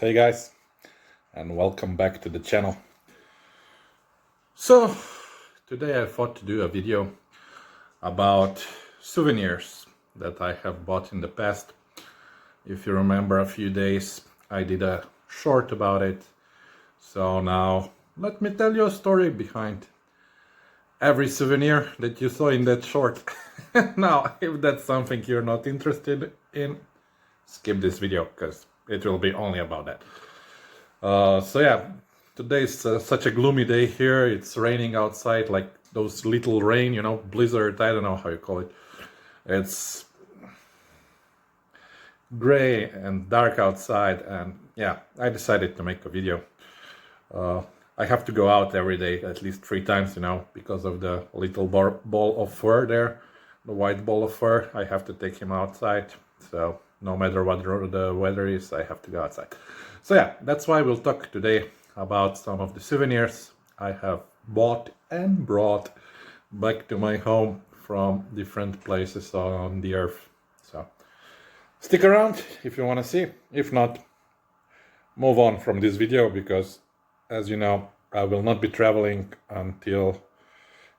Hey guys, and welcome back to the channel. So today I thought to do a video about souvenirs that I have bought in the past. If you remember, a few days I did a short about it, so now let me tell you a story behind every souvenir that you saw in that short. Now, if that's something you're not interested in, skip this video because it will be only about that. So yeah, today's such a gloomy day here. It's raining outside, like those little rain, you know, blizzard, I don't know how you call it. It's gray and dark outside, and yeah, I decided to make a video. I have to go out every day, at least 3 times, you know, because of the little ball of fur there, the white ball of fur. I have to take him outside, so no matter what the weather is, I have to go outside. So yeah, that's why we'll talk today about some of the souvenirs I have bought and brought back to my home from different places on the earth. So stick around if you want to see. If not, move on from this video, because as you know, I will not be traveling until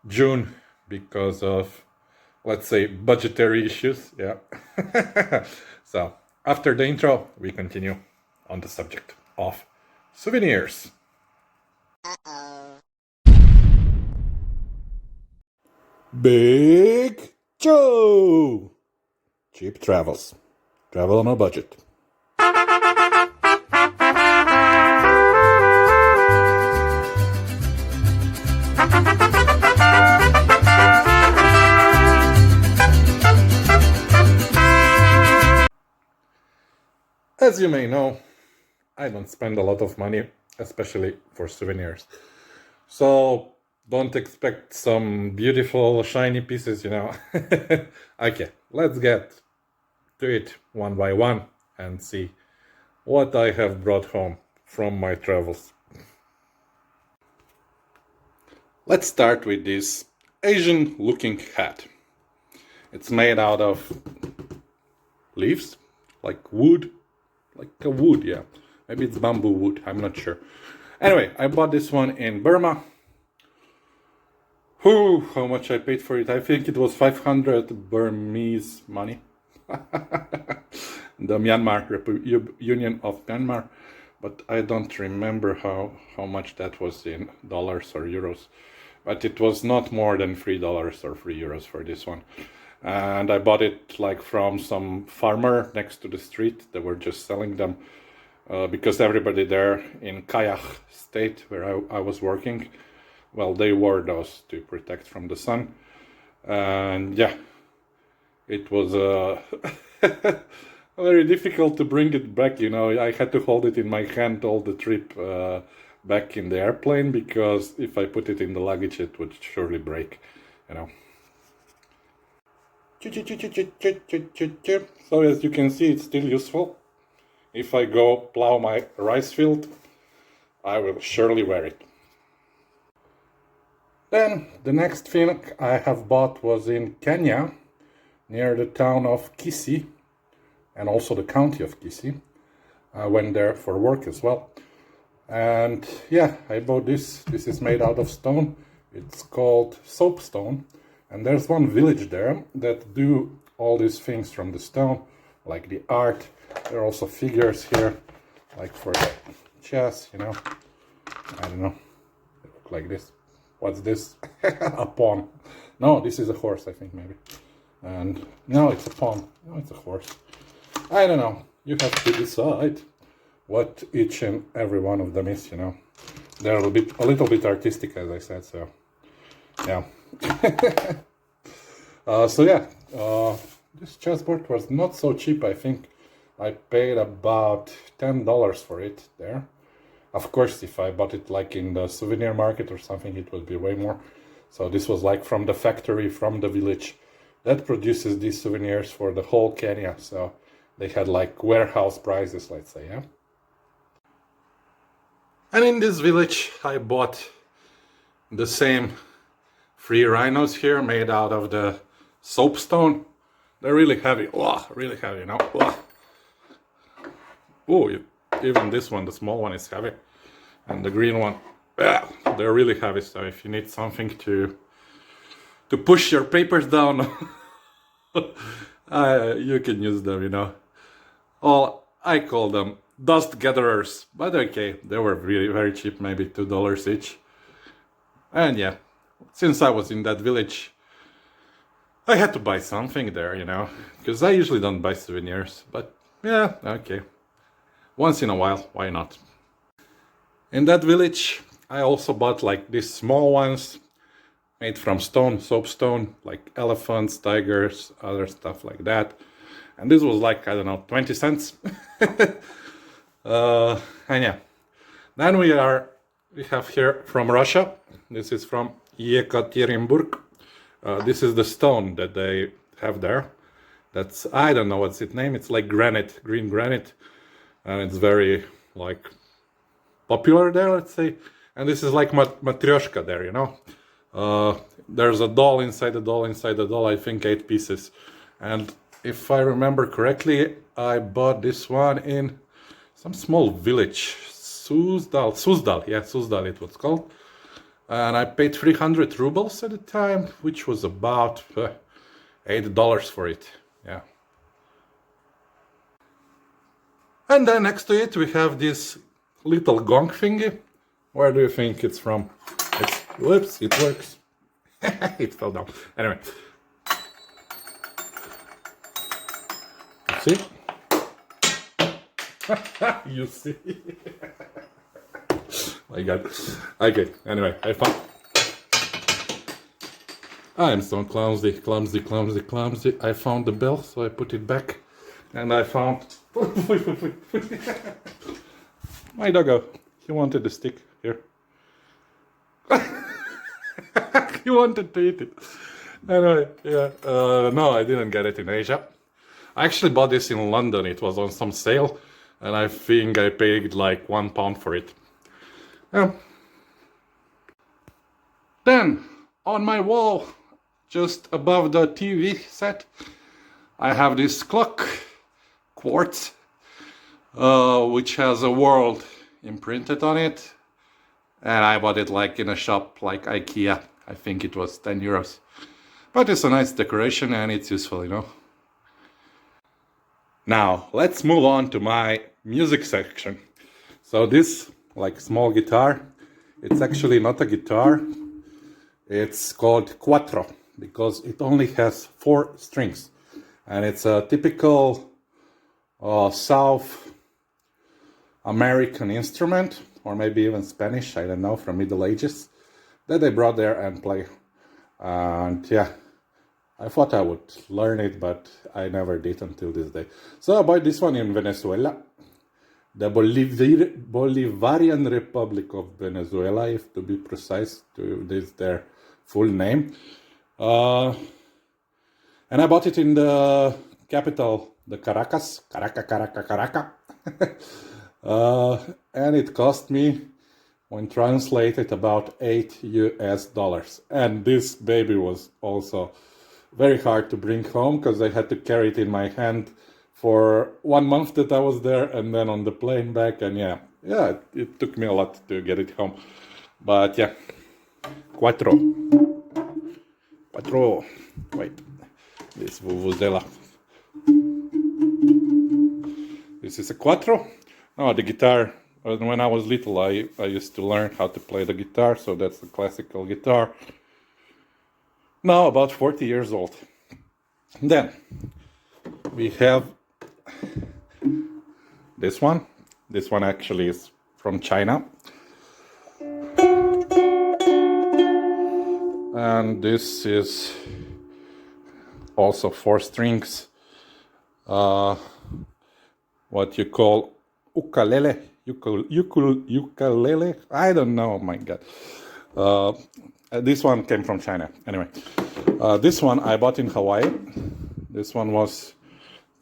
June because of, let's say, budgetary issues. Yeah. So after the intro, we continue on the subject of souvenirs. Big Joe! Cheap travels. Travel on a budget. As you may know, I don't spend a lot of money, especially for souvenirs. So don't expect some beautiful shiny pieces, you know. Okay, let's get to it one by one and see what I have brought home from my travels. Let's start with this Asian looking hat. It's made out of leaves, like wood. Like a wood, yeah. Maybe it's bamboo wood, I'm not sure. Anyway, I bought this one in Burma. Whew, how much I paid for it? I think it was 500 Burmese money. The Union of Myanmar. But I don't remember how much that was in dollars or euros. But it was not more than $3 or €3 for this one. And I bought it like from some farmer next to the street. They were just selling them because everybody there in Kayak state, where I was working, well, they wore those to protect from the sun. And yeah, it was very difficult to bring it back, you know. I had to hold it in my hand all the trip back in the airplane, because if I put it in the luggage, it would surely break, you know. So as you can see, it's still useful. If I go plow my rice field, I will surely wear it. Then the next thing I have bought was in Kenya, near the town of Kisii, and also the county of Kisii. I went there for work as well. And yeah, I bought this. This is made out of stone. It's called soapstone. And there's one village there that do all these things from the stone, like the art. There are also figures here, like for the chess, you know. I don't know. They look like this. What's this? A pawn. No, this is a horse, I think, maybe. And no, it's a pawn. No, it's a horse. I don't know. You have to decide what each and every one of them is, you know. They're a little bit artistic, as I said, so yeah. So yeah, this chessboard was not so cheap. I think I paid about $10 for it there. Of course, if I bought it like in the souvenir market or something, it would be way more. So this was like from the factory, from the village that produces these souvenirs for the whole Kenya. So they had like warehouse prices, let's say, yeah. And in this village, I bought the same 3 rhinos here, made out of the soapstone. They're really heavy. Wow, really heavy, you know. Wow. Oh, you even this one, the small one, is heavy, and the green one, yeah, they're really heavy. So if you need something to push your papers down, you can use them, you know. Well, I call them dust gatherers, but okay, they were really very cheap, maybe $2 each. And yeah, since I was in that village, I had to buy something there, you know, because I usually don't buy souvenirs, but yeah, okay. Once in a while, why not? In that village, I also bought like these small ones made from stone, soapstone, like elephants, tigers, other stuff like that. And this was like, I don't know, 20 cents. And yeah, then we have here from Russia. This is from Yekaterinburg. This is the stone that they have there. That's, I don't know what's its name. It's like granite, green granite. And it's very like popular there, let's say. And this is like matryoshka there, you know. There's a doll inside the doll inside the doll, I think 8 pieces. And if I remember correctly, I bought this one in some small village, Suzdal, yeah, Suzdal it was called. And I paid 300 rubles at the time, which was about $8 for it, yeah. And then next to it we have this little gong thingy. Where do you think it's from? Whoops, it works. It fell down. Anyway. You see? You see? My God. Okay, anyway, I am so clumsy. I found the bell, so I put it back. And I found... my doggo. He wanted the stick. Here. He wanted to eat it. Anyway, yeah. No, I didn't get it in Asia. I actually bought this in London. It was on some sale. And I think I paid like £1 for it. Then, on my wall, just above the TV set, I have this clock, quartz, which has a world imprinted on it. And I bought it like in a shop like IKEA. I think it was 10 euros. But it's a nice decoration and it's useful, you know. Now, let's move on to my music section. So this, like small guitar, it's actually not a guitar. It's called quattro because it only has 4 strings. And it's a typical South American instrument, or maybe even Spanish, I don't know, from Middle Ages, that they brought there and play. And yeah, I thought I would learn it, but I never did until this day. So I bought this one in Venezuela, the Bolivarian Republic of Venezuela, if to be precise, to this their full name. And I bought it in the capital, the Caracas. And it cost me, when translated, about $8. And this baby was also very hard to bring home because I had to carry it in my hand for 1 month that I was there, and then on the plane back. And yeah, it took me a lot to get it home. But yeah, quattro. Wait, this vuvuzela. This is a quattro. Oh, the guitar. When I was little, I used to learn how to play the guitar, so that's the classical guitar. Now about 40 years old. Then we have this one. This one actually is from China. And this is also 4 strings. What you call ukulele. Ukulele. I don't know. Oh my God. This one came from China. Anyway, this one I bought in Hawaii. This one was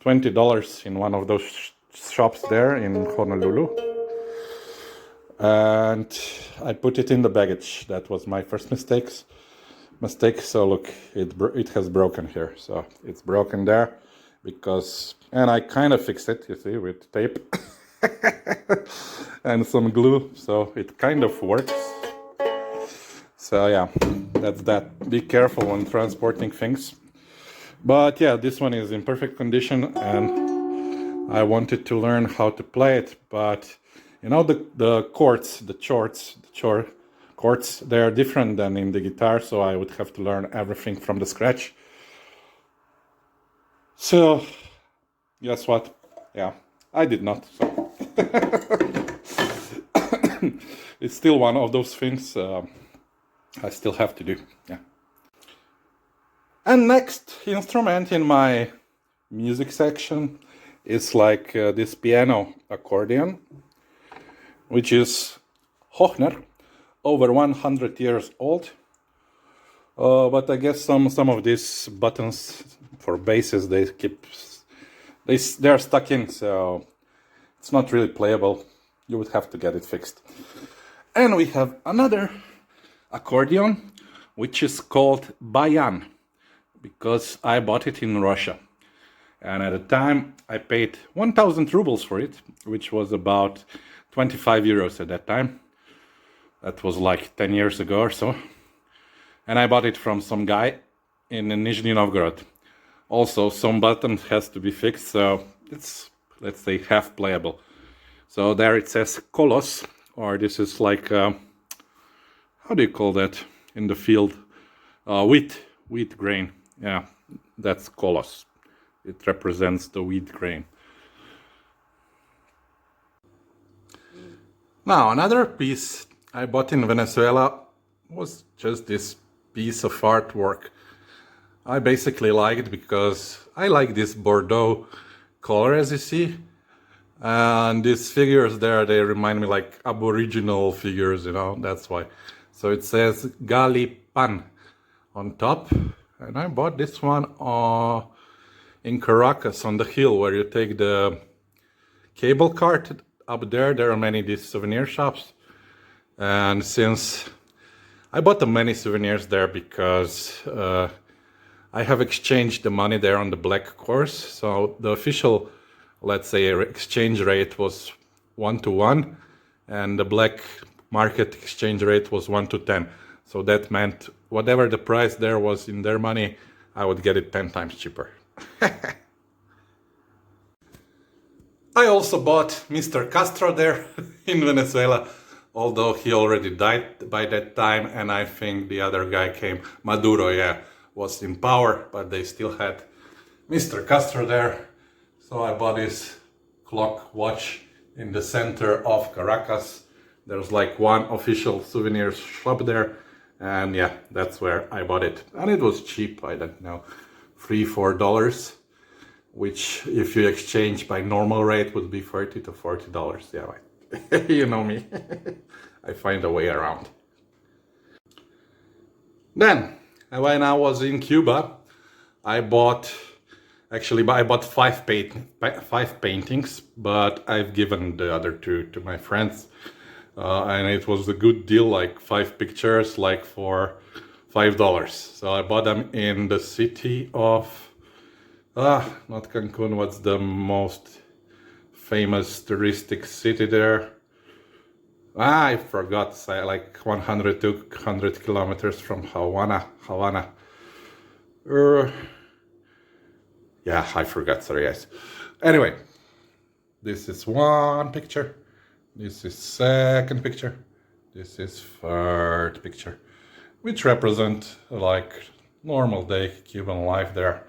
$20 in one of those shops there in Honolulu. And I put it in the baggage. That was my first mistake. So look, it has broken here. So it's broken there because, and I kind of fixed it, you see, with tape. and some glue, so it kind of works. So yeah, that's that. Be careful when transporting things. But yeah, this one is in perfect condition, and I wanted to learn how to play it. But you know, the chords, the chords, they are different than in the guitar, so I would have to learn everything from the scratch. So guess what? Yeah, I did not. So it's still one of those things I still have to do. Yeah. And next instrument in my music section is like this piano accordion, which is Hochner, over 100 years old. But I guess some of these buttons for basses, they're stuck in, so it's not really playable. You would have to get it fixed. And we have another accordion, which is called Bayan, because I bought it in Russia. And at the time I paid 1,000 rubles for it, which was about 25 euros at that time. That was like 10 years ago or so. And I bought it from some guy in Nizhny Novgorod. Also, some button has to be fixed, so it's, let's say, half playable. So there it says kolos, or this is like, how do you call that in the field? Wheat grain. Yeah, that's kolos. It represents the wheat grain. Now, another piece I bought in Venezuela was just this piece of artwork. I basically like it because I like this Bordeaux color, as you see. And these figures there, they remind me like Aboriginal figures, you know, that's why. So it says Gali Pan on top. And I bought this one in Caracas on the hill where you take the cable cart up there. There are many these souvenir shops. And since I bought many souvenirs there because I have exchanged the money there on the black course. So the official, let's say, exchange rate was 1:1, and the black market exchange rate was 1:10. So that meant whatever the price there was in their money, I would get it 10 times cheaper. I also bought Mr. Castro there in Venezuela, although he already died by that time, and I think the other guy came, Maduro, yeah, was in power, but they still had Mr. Castro there. So I bought this clock watch in the center of Caracas. There's like one official souvenir shop there, and yeah, that's where I bought it. And it was cheap, I don't know, $3-4, which if you exchange by normal rate would be $30 to $40. Yeah, right. You know me. I find a way around. Then, when I was in Cuba, I bought 5 paintings, but I've given the other 2 to my friends. And it was a good deal, like 5 pictures, like for $5. So I bought them in the city of, not Cancun, what's the most famous touristic city there? I forgot, like 100 to 200 kilometers from Havana. Yeah, I forgot, sorry guys. Anyway, this is one picture. This is second picture. This is third picture, which represent like normal day Cuban life there.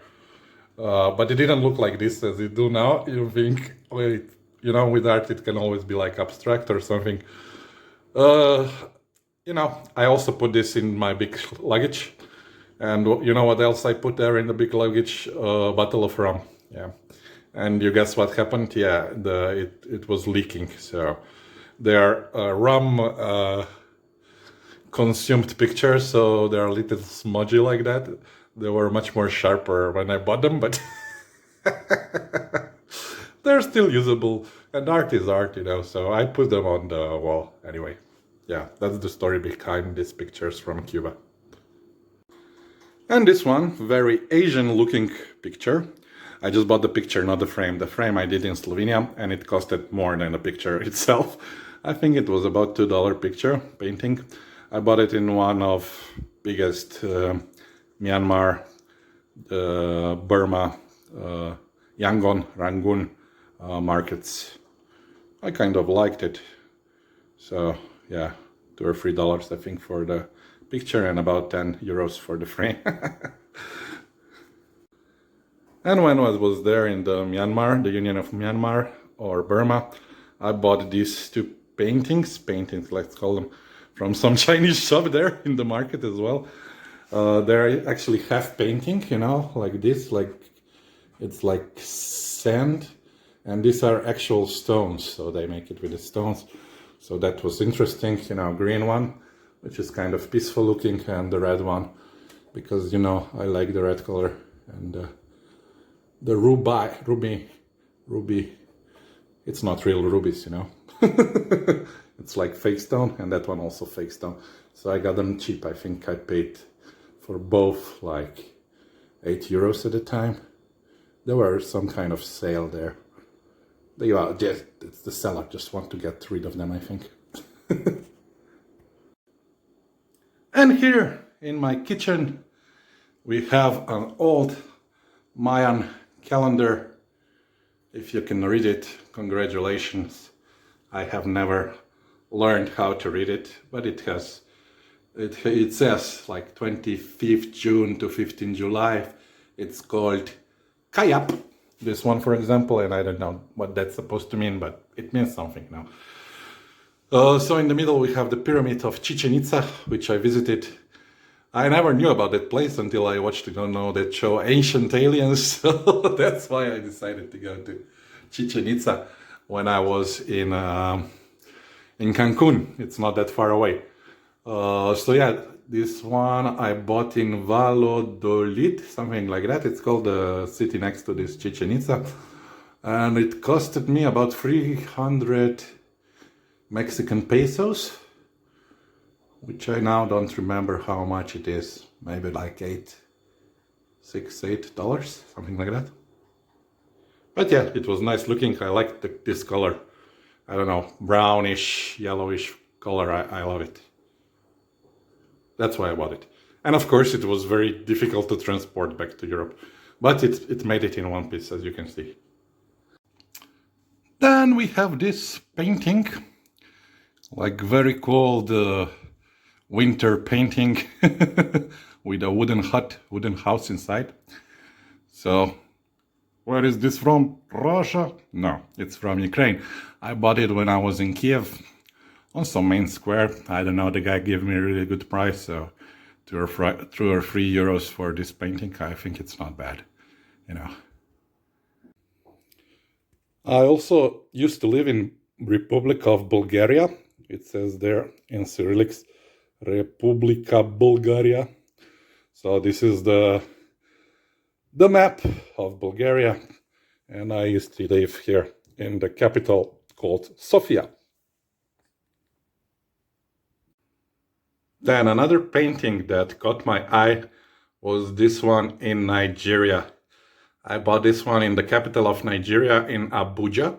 But it didn't look like this as it do now. You think, wait, you know, with art it can always be like abstract or something. You know, I also put this in my big luggage. And you know what else I put there in the big luggage? A bottle of rum. Yeah. And you guess what happened? Yeah, it was leaking. So they're rum consumed pictures, so they're a little smudgy like that. They were much more sharper when I bought them, but they're still usable. And art is art, you know, so I put them on the wall. Anyway, yeah, that's the story behind these pictures from Cuba. And this one, very Asian looking picture. I just bought the picture, not the frame. The frame I did in Slovenia, and it costed more than the picture itself. I think it was about $2 picture painting. I bought it in one of biggest Myanmar, Burma, Yangon, Rangoon markets. I kind of liked it. So yeah, $2 or $3 I think for the picture and about 10 euros for the frame. And when I was there in the Myanmar, the Union of Myanmar or Burma, I bought these two paintings, let's call them, from some Chinese shop there in the market as well. They're actually half painting, you know, like this, like it's like sand, and these are actual stones, so they make it with the stones. So that was interesting, you know, green one, which is kind of peaceful looking, and the red one, because, you know, I like the red color, and the ruby, it's not real rubies, you know. It's like fake stone, and that one also fake stone. So I got them cheap. I think I paid for both like 8 euros at the time. There were some kind of sale there. It's the seller just want to get rid of them, I think. And here in my kitchen we have an old Mayan calendar. If you can read it, congratulations. I have never learned how to read it, but it says like 25th June to 15th July. It's called Kayap, this one for example, and I don't know what that's supposed to mean, but it means something now. So in the middle we have the pyramid of Chichen Itza, which I visited. I never knew about that place until I watched, you know, that show Ancient Aliens, so that's why I decided to go to Chichen Itza when I was in Cancun. It's not that far away. So yeah, this one I bought in Valladolid, something like that. It's called the city next to this Chichen Itza, and it costed me about 300 Mexican pesos, which I now don't remember how much it is. Maybe like $8, something like that. But yeah, it was nice looking. I like this color. I don't know, brownish, yellowish color. I love it. That's why I bought it. And of course, it was very difficult to transport back to Europe. But it made it in one piece, as you can see. Then we have this painting. Like very cool winter painting with a wooden house inside. So where is this from? Russia? No, it's from Ukraine. I bought it when I was in Kiev on some main square. I don't know, the guy gave me a really good price, so 2 or 3 euros for this painting. I think it's not bad, you know. I also used to live in Republic of Bulgaria. It says there in Cyrillics, Republika Bulgaria. So this is the map of Bulgaria, and I used to live here in the capital called Sofia. Then another painting that caught my eye was this one in Nigeria. I bought this one in the capital of Nigeria in Abuja,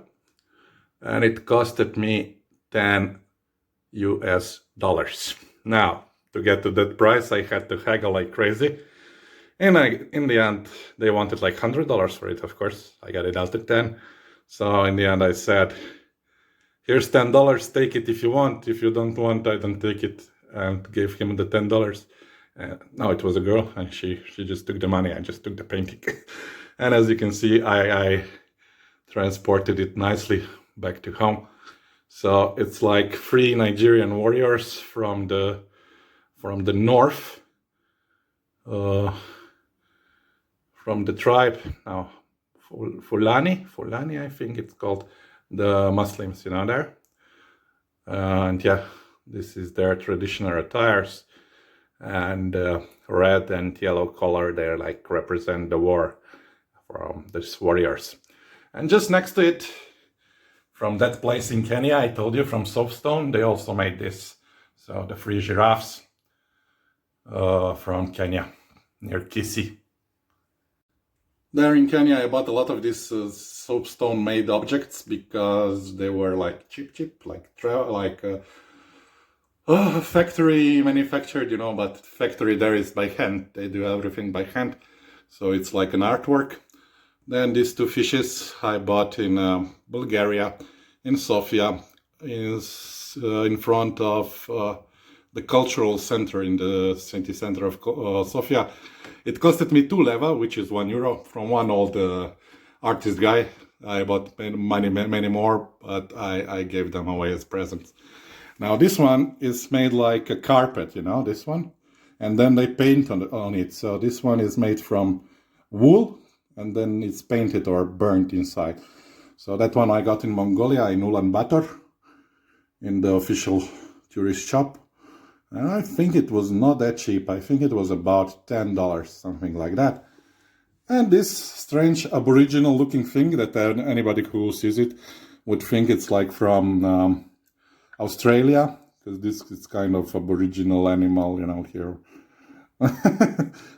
and it costed me $10 US. Now, to get to that price, I had to haggle like crazy. And in the end, they wanted like $100 for it, of course. I got it out at 10. So in the end, I said, here's $10, take it if you want. If you don't want, I don't take it. And gave him the $10. No, it was a girl, and she just took the money. I just took the painting. And as you can see, I transported it nicely back to home. So it's like 3 Nigerian warriors from the north, from the tribe now Fulani, I think it's called, the Muslims, you know, there. And yeah, this is their traditional attires, and red and yellow color there like represent the war from these warriors. And just next to it, from that place in Kenya, I told you, from soapstone, they also made this. So the 3 giraffes from Kenya, near Kisii. There in Kenya, I bought a lot of these soapstone made objects because they were like cheap, factory manufactured, but factory there is by hand. They do everything by hand. So it's like an artwork. Then these two fishes I bought in Bulgaria, in Sofia, in front of the cultural center in the city center of Sofia. It costed me 2 leva, which is €1, from one old artist guy. I bought many more, but I gave them away as presents. Now this one is made like a carpet, this one, and then they paint on it. So this one is made from wool, and then it's painted or burnt inside. So that one I got in Mongolia, in Ulaanbaatar, in the official tourist shop. And I think it was not that cheap. I think it was about $10, something like that. And this strange aboriginal looking thing that anybody who sees it would think it's like from Australia, because this is kind of aboriginal animal, here.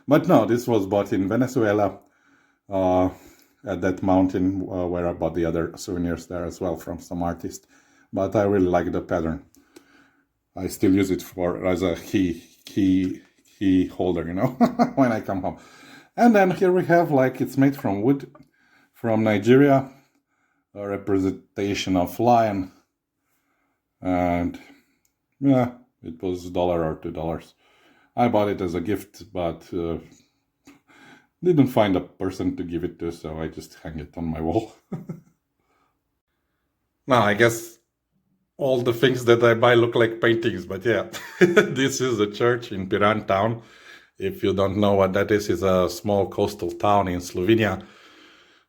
But no, this was bought in Venezuela, at that mountain where I bought the other souvenirs there as well from some artist. But I really like the pattern. I still use it as a key holder, when I come home. And then here we have, it's made from wood, from Nigeria, a representation of lion. And yeah, it was $1 or $2. I bought it as a gift, but didn't find a person to give it to, so I just hang it on my wall. Now, I guess all the things that I buy look like paintings, but yeah, this is a church in Piran town. If you don't know what that is, it's a small coastal town in Slovenia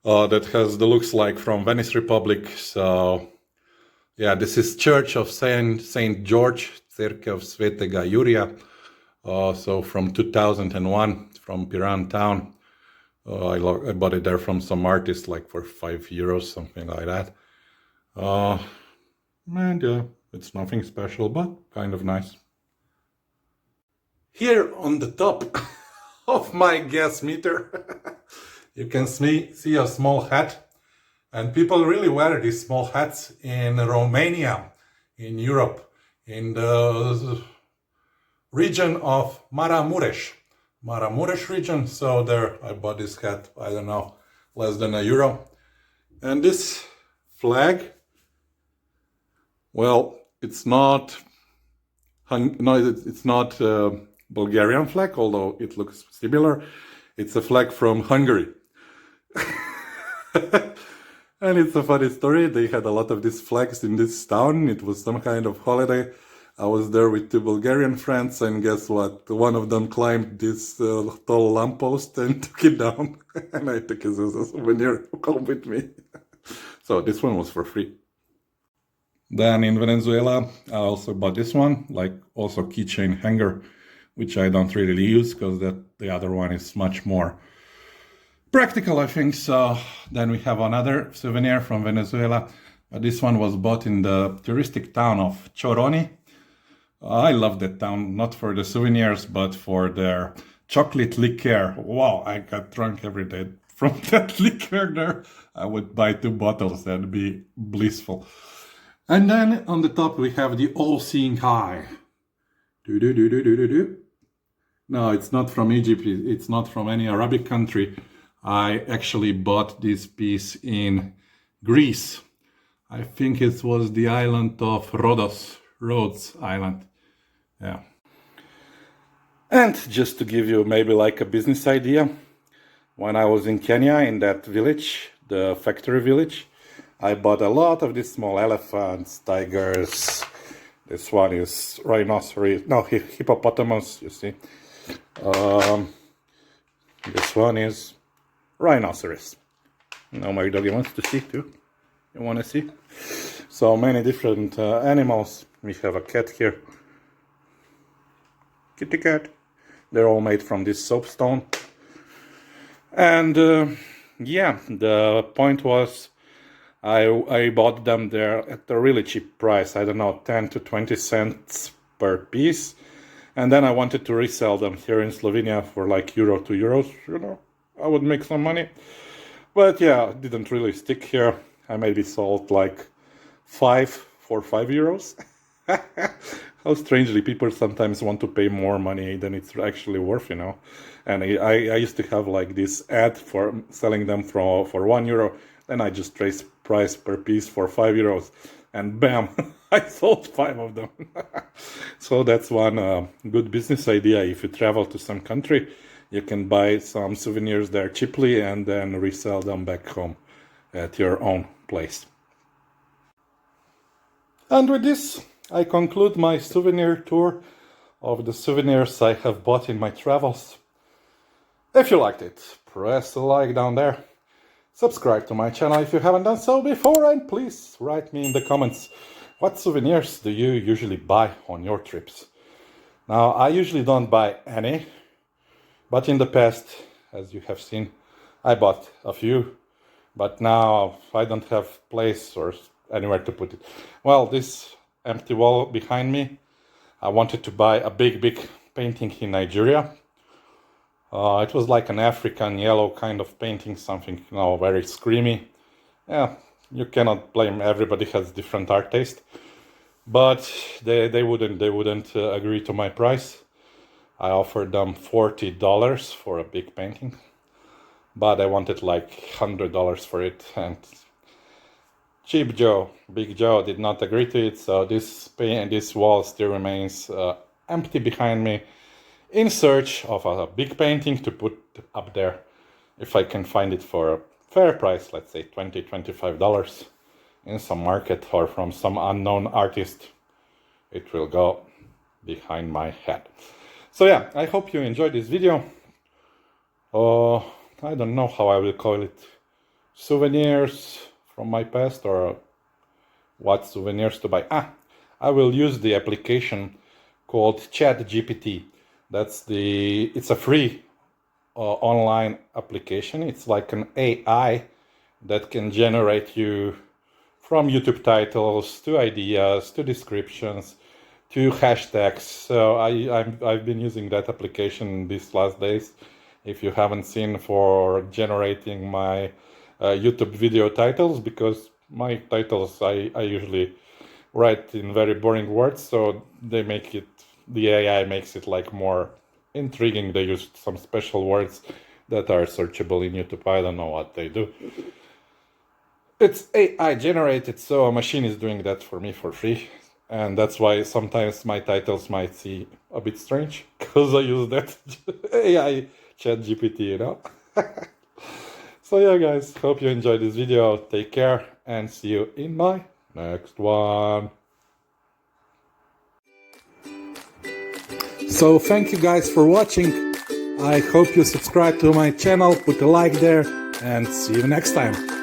that has the looks like from Venice Republic. So yeah, this is Church of Saint George, Cerkev Svetega Jurija. So from 2001, from Piran town. I bought it there from some artist, like for €5, something like that. And yeah, it's nothing special, but kind of nice. Here on the top of my gas meter, you can see a small hat. And people really wear these small hats in Romania, in Europe, in the region of Maramuresh region. So there, I bought this hat, I don't know, less than €1. And this flag, well, it's not Bulgarian flag, although it looks similar. It's a flag from Hungary. And it's a funny story. They had a lot of these flags in this town. It was some kind of holiday. I was there with 2 Bulgarian friends, and guess what? One of them climbed this tall lamppost and took it down. And I took it as a souvenir home with me. So this one was for free. Then in Venezuela, I also bought this one, also keychain hanger, which I don't really use because the other one is much more practical, I think. So then we have another souvenir from Venezuela. This one was bought in the touristic town of Choroni. I love that town, not for the souvenirs, but for their chocolate liqueur. Wow, I got drunk every day from that liqueur there. I would buy 2 bottles, that'd be blissful. And then on the top we have the all-seeing eye. No, it's not from Egypt, it's not from any Arabic country. I actually bought this piece in Greece. I think it was the island of Rhodes Island. Yeah. And just to give you maybe a business idea, when I was in Kenya, in that village, the factory village, I bought a lot of these small elephants, tigers. This one is hippopotamus, you see. This one is rhinoceros. Now my doggy wants to see too. You want to see? So many different animals. We have a cat here. Kitty cat. They're all made from this soapstone. And yeah, the point was I bought them there at a really cheap price. I don't know, 10 to 20 cents per piece. And then I wanted to resell them here in Slovenia for €1 to €2, I would make some money. But yeah, it didn't really stick here. I maybe sold like 5 for 5 euros. How strangely people sometimes want to pay more money than it's actually worth, you know. And I used to have like this ad for selling them for 1 euro. Then I just raised price per piece for 5 euros. And bam, I sold 5 of them. So that's one good business idea. If you travel to some country, you can buy some souvenirs there cheaply and then resell them back home at your own place. And with this, I conclude my souvenir tour of the souvenirs I have bought in my travels. If you liked it, press a like down there. Subscribe to my channel if you haven't done so before, and please write me in the comments what souvenirs do you usually buy on your trips. Now, I usually don't buy any, but in the past, as you have seen, I bought a few, but now I don't have place or anywhere to put it. Well, this empty wall behind me, I wanted to buy a big painting in Nigeria. It was like an African yellow kind of painting, something, you know, very screamy. Yeah, you cannot blame, everybody has different art taste. But they wouldn't agree to my price. I offered them $40 for a big painting, but I wanted like $100 for it, and Cheap Joe, Big Joe, did not agree to it. So this wall still remains empty behind me, in search of a big painting to put up there. If I can find it for a fair price, let's say $20-25 in some market or from some unknown artist, it will go behind my head. So yeah, I hope you enjoyed this video. I don't know how I will call it. Souvenirs from my past, or what souvenirs to buy. I will use the application called ChatGPT. It's a free online application. It's like an AI that can generate you from YouTube titles to ideas to descriptions to hashtags. So I've been using that application these last days. If you haven't seen, for generating my YouTube video titles, because my titles I usually write in very boring words, so the AI makes it like more intriguing. They use some special words that are searchable in YouTube. I don't know what they do. It's AI generated, so a machine is doing that for me for free. And that's why sometimes my titles might seem a bit strange, because I use that AI ChatGPT, you know. So yeah, guys, hope you enjoyed this video. Take care and see you in my next one. So thank you guys for watching. I hope you subscribe to my channel, put a like there, and see you next time.